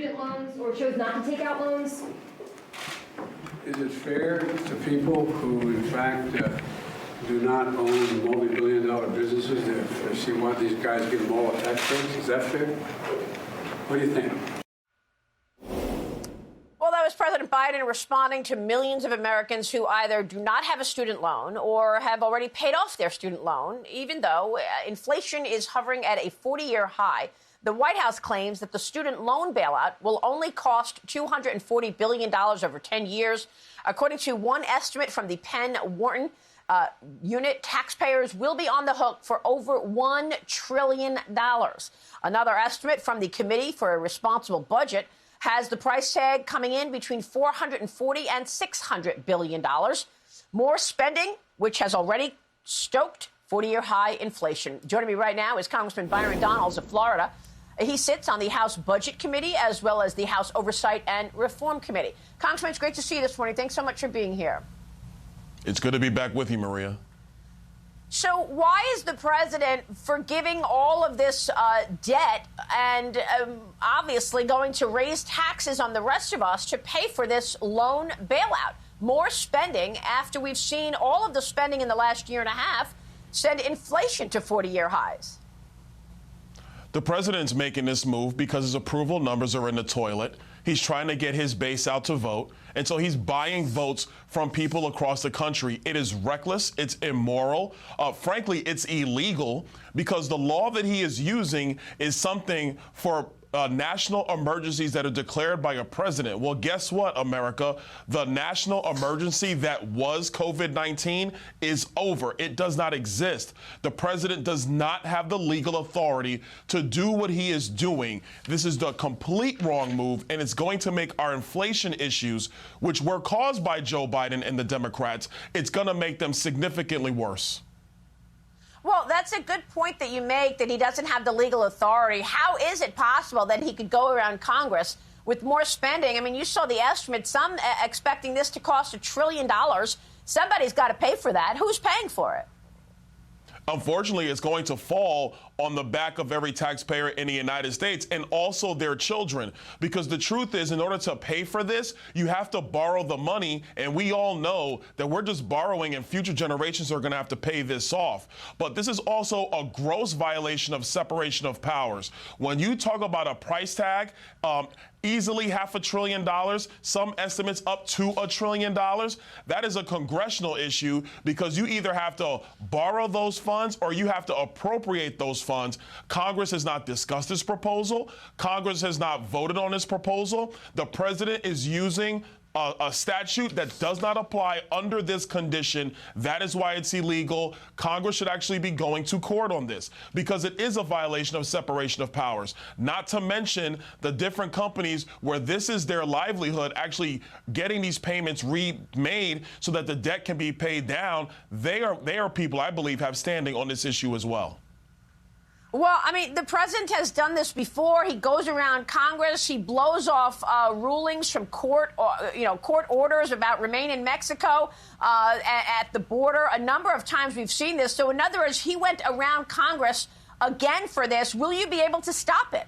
student loans or chose not to take out loans? Is it fair to people who, in fact, do not own multi-billion-dollar businesses to see why these guys give them all a tax breaks? Is that fair? What do you think? Well, that was President Biden responding to millions of Americans who either do not have a student loan or have already paid off their student loan, even though inflation is hovering at a 40-year high. The White House claims that the student loan bailout will only cost $240 billion over 10 years. According to one estimate from the Penn Wharton unit, taxpayers will be on the hook for over $1 trillion. Another estimate from the Committee for a Responsible Budget has the price tag coming in between $440 and $600 billion. More spending, which has already stoked 40-year high inflation. Joining me right now is Congressman Byron Donalds of Florida. He sits on the House Budget Committee as well as the House Oversight and Reform Committee. Congressman, it's great to see you this morning. Thanks so much for being here. It's good to be back with you, Maria. So why is the president forgiving all of this debt and obviously going to raise taxes on the rest of us to pay for this loan bailout? More spending after we've seen all of the spending in the last year and a half send inflation to 40-year highs. The president's making this move because his approval numbers are in the toilet. He's trying to get his base out to vote. And so he's buying votes from people across the country. It is reckless. It's immoral. Frankly, it's illegal because the law that he is using is something for national emergencies that are declared by a president. Well, guess what, America? The national emergency that was COVID-19 is over. It does not exist. The president does not have the legal authority to do what he is doing. This is the complete wrong move, and it's going to make our inflation issues, which were caused by Joe Biden and the Democrats, it's going to make them significantly worse. Well, that's a good point that you make, that he doesn't have the legal authority. How is it possible that he could go around Congress with more spending? I mean, you saw the estimate, some expecting this to cost $1 trillion. Somebody's got to pay for that. Who's paying for it? Unfortunately, it's going to fall on the back of every taxpayer in the United States and also their children. Because the truth is, in order to pay for this, you have to borrow the money. And we all know that we're just borrowing and future generations are going to have to pay this off. But this is also a gross violation of separation of powers. When you talk about a price tag, easily $500 billion, some estimates up to $1 trillion. That is a congressional issue because you either have to borrow those funds or you have to appropriate those funds. Congress has not discussed this proposal. Congress has not voted on this proposal. The president is using a statute that does not apply under this condition. That is why it's illegal. Congress should actually be going to court on this because it is a violation of separation of powers. Not to mention the different companies where this is their livelihood, actually getting these payments remade so that the debt can be paid down. They are people, I believe, have standing on this issue as well. Well, I mean, the president has done this before. He goes around Congress. He blows off rulings from court orders about remain in Mexico at the border. A number of times we've seen this. So in other words, he went around Congress again for this. Will you be able to stop it?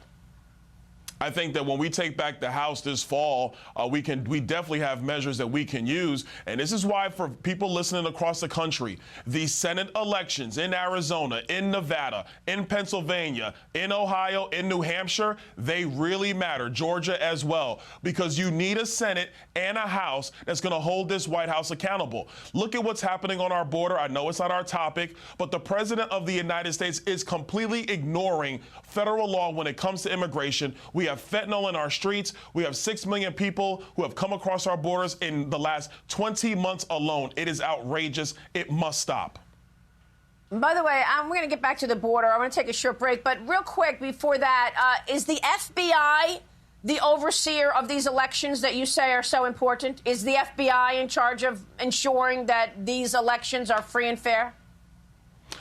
I think that when we take back the House this fall, we definitely have measures that we can use. And this is why, for people listening across the country, the Senate elections in Arizona, in Nevada, in Pennsylvania, in Ohio, in New Hampshire, they really matter. Georgia as well, because you need a Senate and a House that's going to hold this White House accountable. Look at what's happening on our border. I know it's not our topic, but the president of the United States is completely ignoring federal law when it comes to immigration. We have fentanyl in our streets. We have 6 million people who have come across our borders in the last 20 months alone. It is outrageous. It must stop. By the way, we're going to get back to the border. I'm going to take a short break. But real quick before that, is the FBI the overseer of these elections that you say are so important? Is the FBI in charge of ensuring that these elections are free and fair?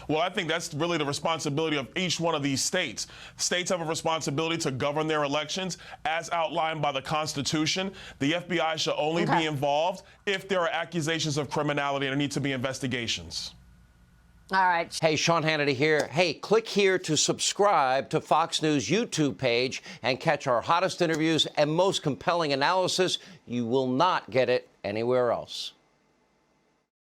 Well, I think that's really the responsibility of each one of these states. States have a responsibility to govern their elections as outlined by the Constitution. The FBI should only be involved if there are accusations of criminality and there need to be investigations. All right. Hey, Sean Hannity here. Hey, click here to subscribe to Fox News YouTube page and catch our hottest interviews and most compelling analysis. You will not get it anywhere else.